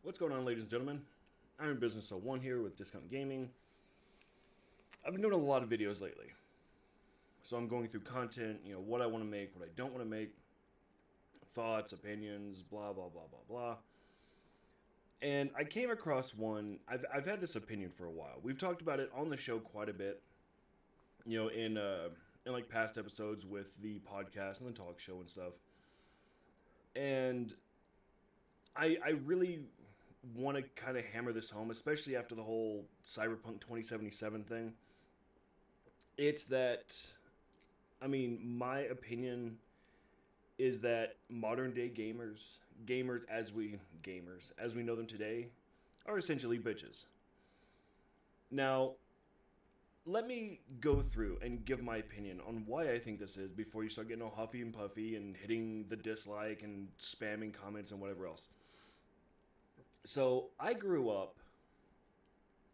What's going on, ladies and gentlemen? IronBusiness01 here with Discount Gaming. I've been doing a lot of videos lately. So I'm going through content, what I want to make, what I don't want to make, thoughts, opinions, blah, blah, blah, blah, blah. And I came across one, I've had this opinion for a while. We've talked about it on the show quite a bit, in like past episodes with the podcast and the talk show and stuff. And I really want to kind of hammer this home, especially after the whole Cyberpunk 2077 thing. It's that, my opinion is that modern day gamers as we know them today, are essentially bitches. Now, let me go through and give my opinion on why I think this is before you start getting all huffy and puffy and hitting the dislike and spamming comments and whatever else. So, I grew up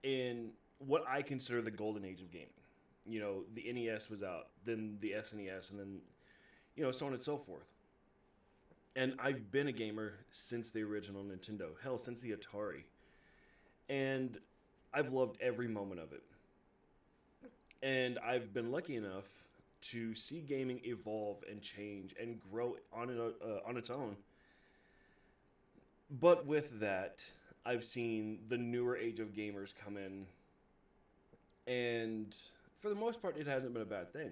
in what I consider the golden age of gaming. The NES was out, then the SNES, and then, so on and so forth. And I've been a gamer since the original Nintendo, hell, since the Atari. And I've loved every moment of it. And I've been lucky enough to see gaming evolve and change and grow on its own. But with that, I've seen the newer age of gamers come in, and for the most part, it hasn't been a bad thing.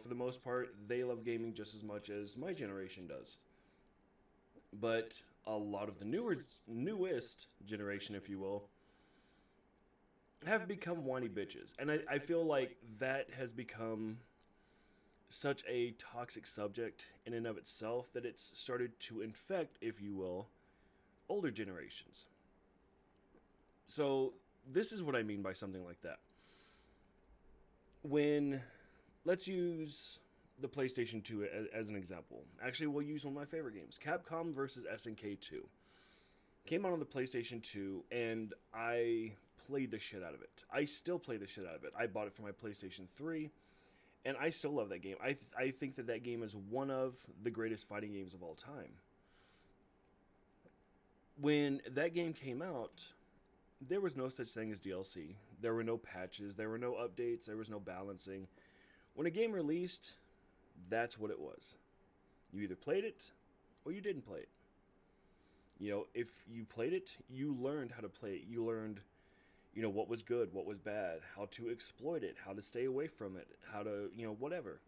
For the most part, they love gaming just as much as my generation does. But a lot of the newest generation, if you will, have become whiny bitches. And I feel like that has become such a toxic subject in and of itself that it's started to infect, if you will, older generations. So, this is what I mean by something like that. When, let's use the PlayStation 2 as an example. Actually, we'll use one of my favorite games, Capcom versus SNK 2. Came out on the PlayStation 2, and I played the shit out of it. I still play the shit out of it. I bought it for my PlayStation 3, and I still love that game. I think that game is one of the greatest fighting games of all time. When that game came out, there was no such thing as DLC. There were no patches, there were no updates, there was no balancing. When a game released, that's what it was. You either played it or you didn't play it. If you played it, you learned how to play it. You learned, what was good, what was bad, how to exploit it, how to stay away from it, how to, whatever.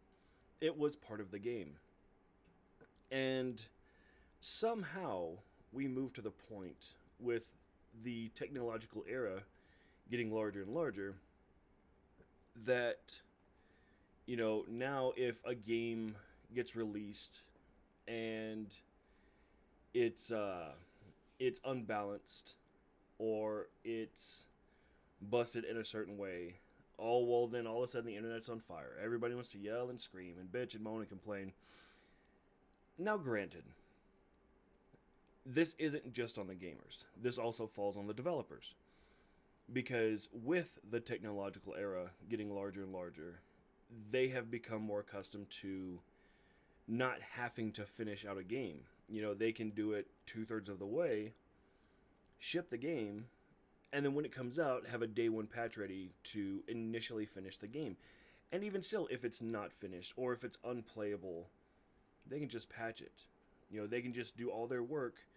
It was part of the game. And somehow we moved to the point with the technological era getting larger and larger that, now if a game gets released and it's unbalanced or it's busted in a certain way, then all of a sudden the internet's on fire. Everybody wants to yell and scream and bitch and moan and complain. Now, granted, this isn't just on the gamers. This also falls on the developers. Because with the technological era getting larger and larger, they have become more accustomed to not having to finish out a game. They can do it 2/3 of the way, ship the game, and then when it comes out, have a day one patch ready to initially finish the game. And even still, if it's not finished or if it's unplayable, they can just patch it. They can just do all their work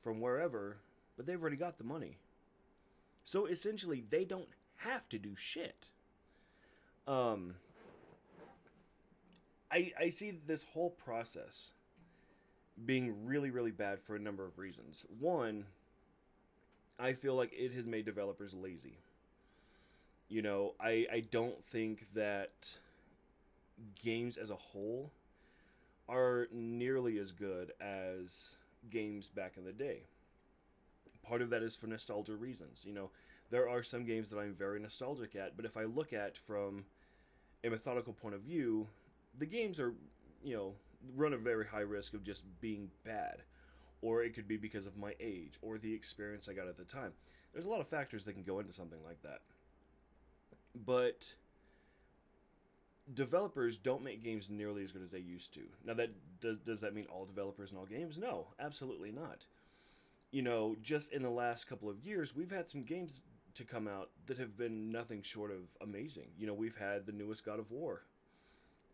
from wherever, but they've already got the money. So essentially, they don't have to do shit. I see this whole process being really, really bad for a number of reasons. One, I feel like it has made developers lazy. I don't think that games as a whole are nearly as good as games back in the day. Part of that is for nostalgia reasons. There are some games that I'm very nostalgic at, but if I look at from a methodical point of view, the games are, run a very high risk of just being bad. Or it could be because of my age or the experience I got at the time. There's a lot of factors that can go into something like that. But developers don't make games nearly as good as they used to. Now, that does that mean all developers in all games? No, absolutely not. just in the last couple of years, we've had some games to come out that have been nothing short of amazing. We've had the newest God of War.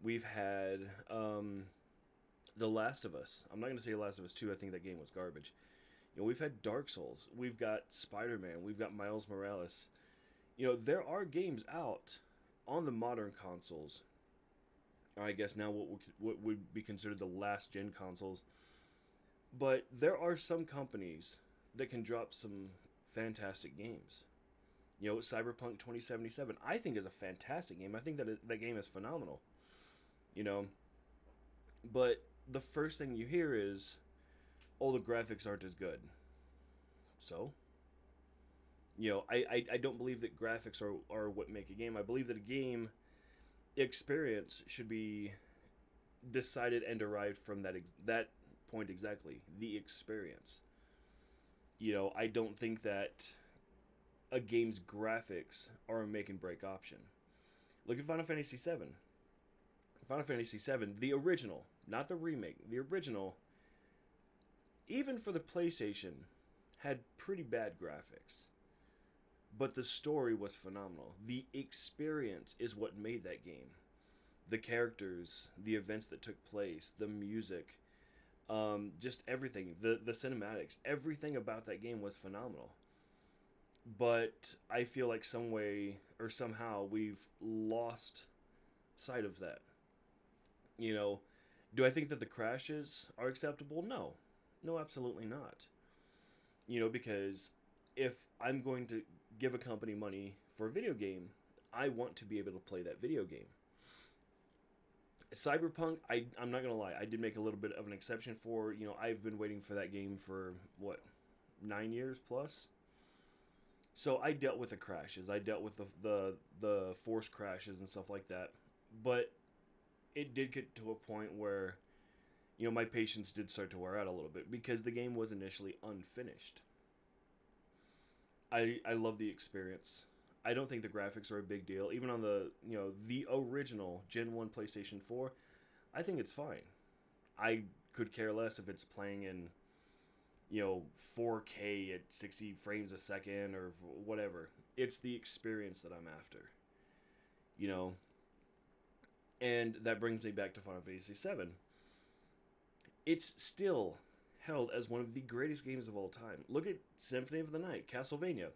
We've had The Last of Us. I'm not going to say Last of Us 2. I think that game was garbage. We've had Dark Souls. We've got Spider-Man. We've got Miles Morales. There are games out on the modern consoles. Or I guess now what would be considered the last gen consoles. But there are some companies that can drop some fantastic games. Cyberpunk 2077, I think, is a fantastic game. I think that game is phenomenal. You know, but the first thing you hear is, "Oh, the graphics aren't as good." So, I don't believe that graphics are what make a game. I believe that a game experience should be decided and derived from that point exactly, the experience. I don't think that a game's graphics are a make and break option. Look at Final Fantasy VII. Final Fantasy VII, the original, not the remake, the original, even for the PlayStation, had pretty bad graphics. But the story was phenomenal. The experience is what made that game. The characters, the events that took place, the music, just everything, the cinematics, everything about that game was phenomenal. But I feel like some way or somehow we've lost sight of that. You know, do I think that the crashes are acceptable? No. No, absolutely not. Because if I'm going to give a company money for a video game, I want to be able to play that video game. Cyberpunk, I'm not going to lie, I did make a little bit of an exception for. I've been waiting for that game for, what, 9 years plus? So I dealt with the crashes. I dealt with the forced crashes and stuff like that. But it did get to a point where, my patience did start to wear out a little bit because the game was initially unfinished. I love the experience. I don't think the graphics are a big deal. Even on the original Gen 1 PlayStation 4, I think it's fine. I could care less if it's playing in 4K at 60 frames a second or whatever. It's the experience that I'm after. And that brings me back to Final Fantasy VII. It's still held as one of the greatest games of all time. Look at Symphony of the Night, Castlevania.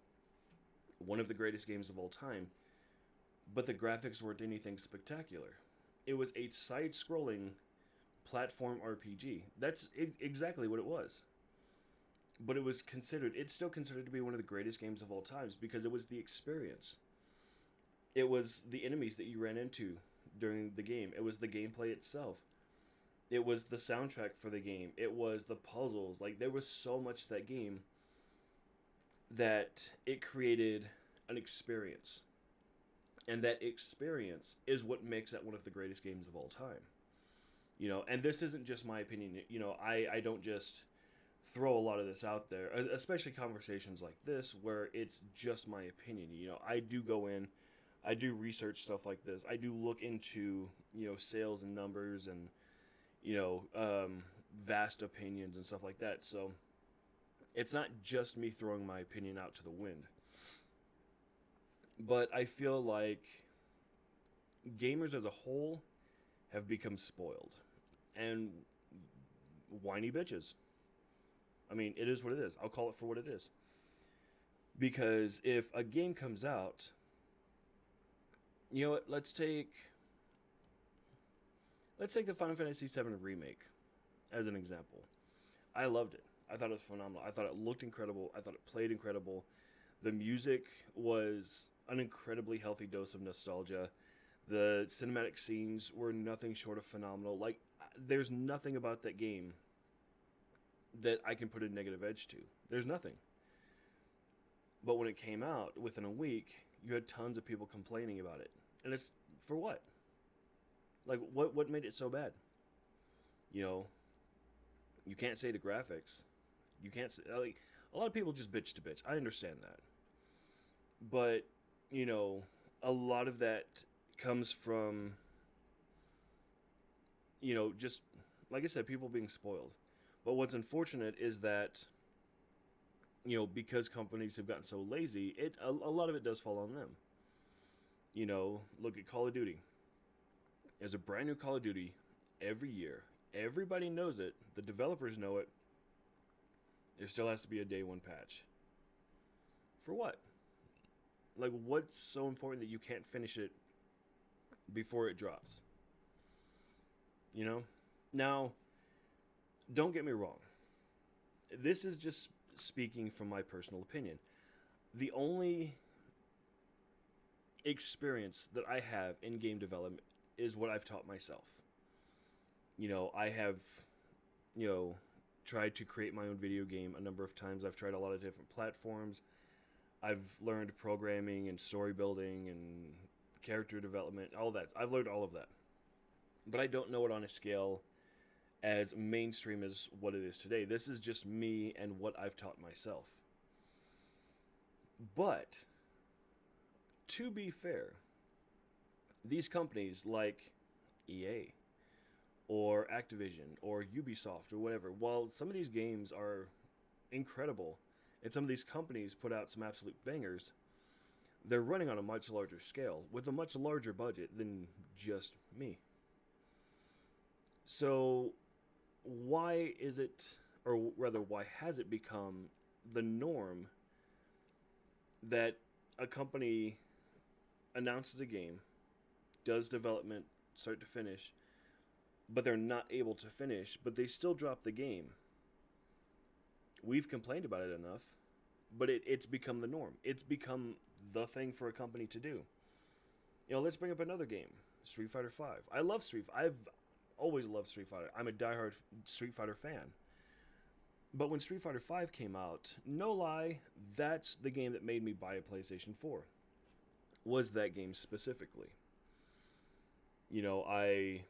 One of the greatest games of all time. But the graphics weren't anything spectacular. It was a side-scrolling platform RPG. That's exactly what it was. But it's still considered to be one of the greatest games of all times because it was the experience. It was the enemies that you ran into during the game. It was the gameplay itself. It was the soundtrack for the game. It was the puzzles. Like, there was so much to that game that it created an experience. And that experience is what makes that one of the greatest games of all time. And this isn't just my opinion. I don't just throw a lot of this out there, especially conversations like this where it's just my opinion. I do go in, I do research stuff like this. I do look into, sales and numbers and, vast opinions and stuff like that. So it's not just me throwing my opinion out to the wind. But I feel like gamers as a whole have become spoiled and whiny bitches. I mean, it is what it is. I'll call it for what it is. Because if a game comes out, you know what? Let's take the Final Fantasy VII remake as an example. I loved it. I thought it was phenomenal. I thought it looked incredible. I thought it played incredible. The music was an incredibly healthy dose of nostalgia. The cinematic scenes were nothing short of phenomenal. Like, there's nothing about that game that I can put a negative edge to. There's nothing. But when it came out, within a week, you had tons of people complaining about it. And it's for what? Like, what made it so bad? You can't say the graphics. You can't say, like, a lot of people just bitch to bitch. I understand that. But, a lot of that comes from, just, like I said, people being spoiled. But what's unfortunate is that because companies have gotten so lazy, a lot of it does fall on them. Look at Call of Duty. There's a brand new Call of Duty every year. Everybody knows it. The developers know it. There still has to be a day one patch. For what? Like, what's so important that you can't finish it before it drops? Now, don't get me wrong. This is just speaking from my personal opinion. The only experience that I have in game development is what I've taught myself. I have, tried to create my own video game a number of times. I've tried a lot of different platforms. I've learned programming and story building and character development, all that. I've learned all of that. But I don't know it on a scale as mainstream as what it is today. This is just me and what I've taught myself. But to be fair, these companies like EA or Activision or Ubisoft or whatever, while some of these games are incredible and some of these companies put out some absolute bangers, they're running on a much larger scale with a much larger budget than just me. So why is it, or rather why has it become the norm that a company announces a game, does development start to finish, but they're not able to finish, but they still drop the game? We've complained about it enough, but it's become the norm. It's become the thing for a company to do. Let's bring up another game, Street Fighter V. I love I've always loved Street Fighter. I'm a diehard Street Fighter fan. But when Street Fighter V came out, no lie, that's the game that made me buy a PlayStation 4. Was that game specifically. I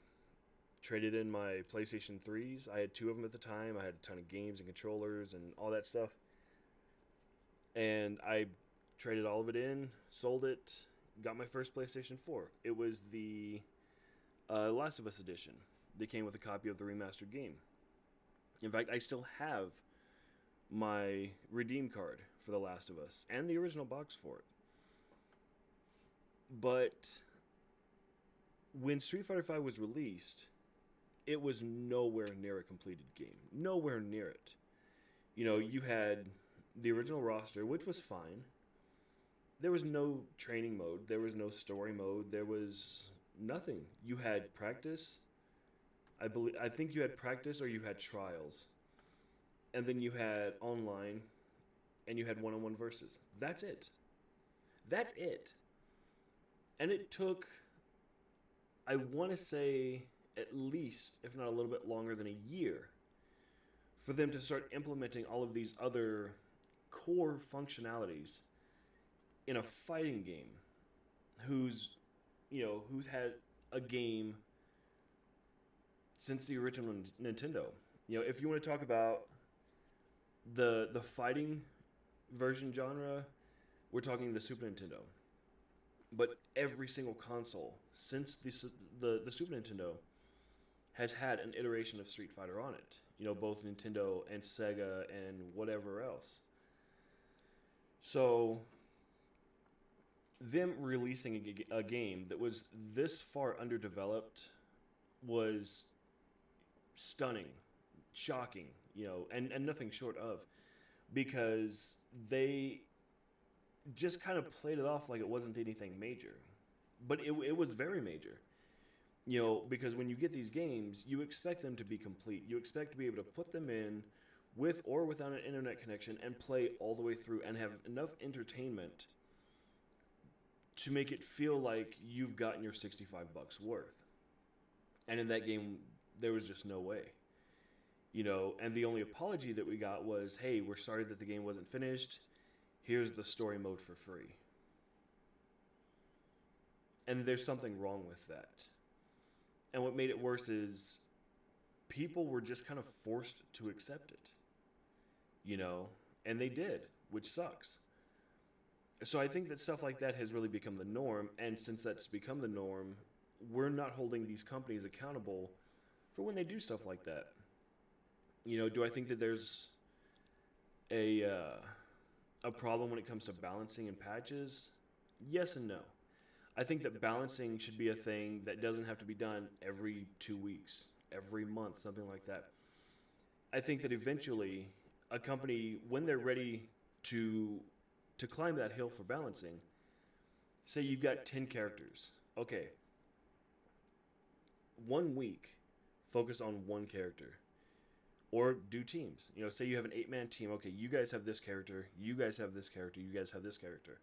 traded in my PlayStation 3s. I had two of them at the time. I had a ton of games and controllers and all that stuff. And I traded all of it in, sold it, got my first PlayStation 4. It was the Last of Us edition. They came with a copy of the remastered game. In fact, I still have my redeem card for The Last of Us and the original box for it. But when Street Fighter V was released, it was nowhere near a completed game. Nowhere near it. You had the original roster, which was fine. There was no training mode. There was no story mode. There was nothing. You had practice. I think you had practice or you had trials. And then you had online and you had one-on-one versus. That's it. That's it. And it took, I want to say, at least, if not a little bit longer than a year, for them to start implementing all of these other core functionalities in a fighting game who's had a game since the original Nintendo. If you want to talk about the fighting version genre, we're talking the Super Nintendo. But every single console since the Super Nintendo has had an iteration of Street Fighter on it. Both Nintendo and Sega and whatever else. So them releasing a game that was this far underdeveloped was stunning, shocking, and nothing short of, because they just kind of played it off like it wasn't anything major. But it was very major. Because when you get these games, you expect them to be complete. You expect to be able to put them in with or without an internet connection and play all the way through and have enough entertainment to make it feel like you've gotten your $65 worth. And in that game, there was just no way. And the only apology that we got was, hey, we're sorry that the game wasn't finished. Here's the story mode for free. And there's something wrong with that. And what made it worse is people were just kind of forced to accept it. And they did, which sucks. So I think that stuff like that has really become the norm. And since that's become the norm, we're not holding these companies accountable for when they do stuff like that. Do I think that there's a a problem when it comes to balancing and patches? Yes and no. I think that balancing should be a thing that doesn't have to be done every 2 weeks, every month, something like that. I think that eventually a company, when they're ready to to climb that hill for balancing, say you've got 10 characters. Okay, 1 week, focus on one character. Or do teams. Say you have an 8-man team. Okay, you guys have this character, you guys have this character, you guys have this character.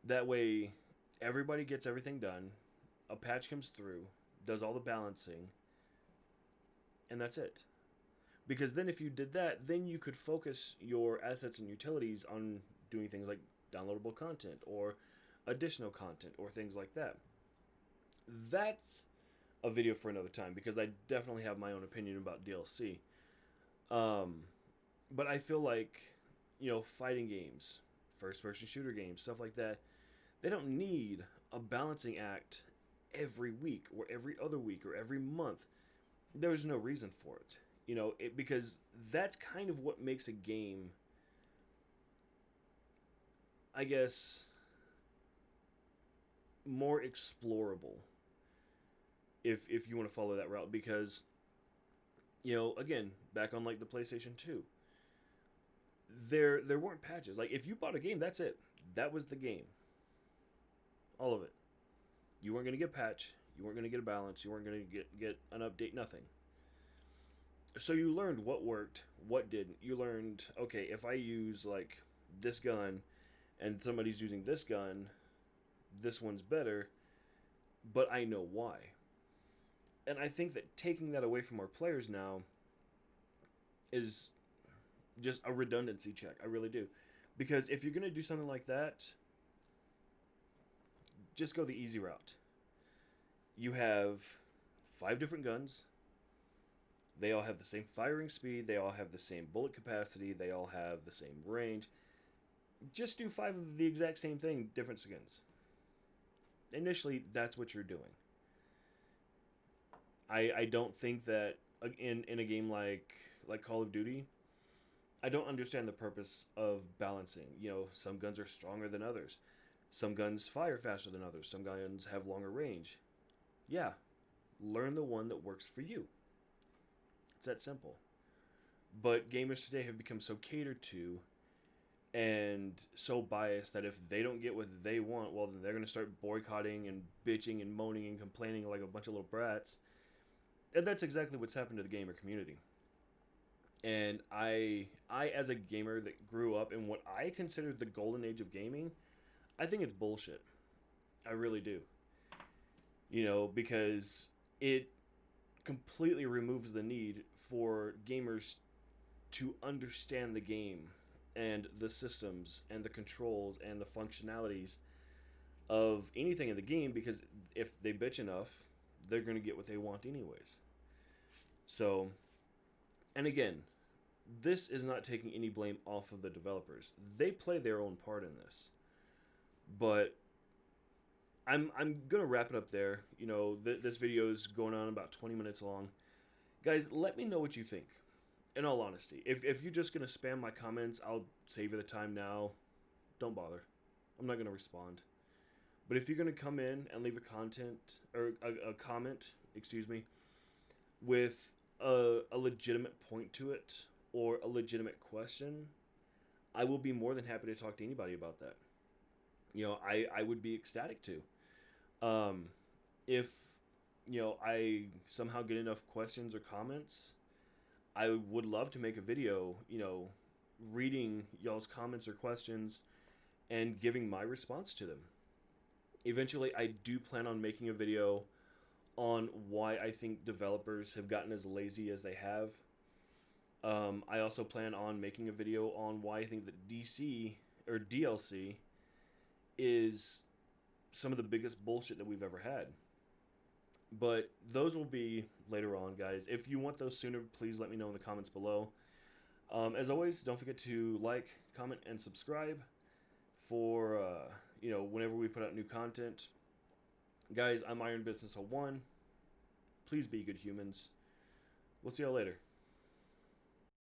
That way, everybody gets everything done. A patch comes through, does all the balancing, and that's it. Because then if you did that, then you could focus your assets and utilities on doing things like downloadable content or additional content or things like that. That's a video for another time because I definitely have my own opinion about DLC. But I feel like, fighting games, first-person shooter games, stuff like that, they don't need a balancing act every week or every other week or every month. There's no reason for it. Because that's kind of what makes a game, I guess, more explorable, if you want to follow that route. Because, again, back on like the PlayStation 2, there weren't patches. Like, if you bought a game, that's it. That was the game. All of it. You weren't going to get a patch. You weren't going to get a balance. You weren't going to get an update. Nothing. So you learned what worked, what didn't. You learned, okay, if I use like this gun and somebody's using this gun, this one's better, but I know why. And I think that taking that away from our players now is just a redundancy check. I really do. Because if you're going to do something like that, just go the easy route. You have 5 different guns. They all have the same firing speed. They all have the same bullet capacity. They all have the same range. Just do 5 of the exact same thing, different skins. Initially, that's what you're doing. I don't think that in a game like Call of Duty, I don't understand the purpose of balancing. Some guns are stronger than others. Some guns fire faster than others. Some guns have longer range. Yeah, learn the one that works for you. It's that simple. But gamers today have become so catered to and so biased that if they don't get what they want, well, then they're going to start boycotting and bitching and moaning and complaining like a bunch of little brats. And that's exactly what's happened to the gamer community. And I as a gamer that grew up in what I considered the golden age of gaming, I think it's bullshit. I really do. Because it completely removes the need for gamers to understand the game and the systems and the controls and the functionalities of anything in the game, because if they bitch enough, they're going to get what they want anyways. So, and again, this is not taking any blame off of the developers. They play their own part in this. But I'm going to wrap it up there. This video is going on about 20 minutes long. Guys, let me know what you think. In all honesty, if you're just going to spam my comments, I'll save you the time now. Don't bother. I'm not going to respond. But if you're going to come in and leave a comment, with a legitimate point to it or a legitimate question, I will be more than happy to talk to anybody about that. I would be ecstatic to. If I somehow get enough questions or comments, I would love to make a video, reading y'all's comments or questions and giving my response to them. Eventually, I do plan on making a video on why I think developers have gotten as lazy as they have. I also plan on making a video on why I think that DLC is some of the biggest bullshit that we've ever had. But those will be later on, guys. If you want those sooner, please let me know in the comments below. As always, don't forget to like, comment, and subscribe for whenever we put out new content. Guys, I'm IronBusiness01. Please be good humans. We'll see y'all later.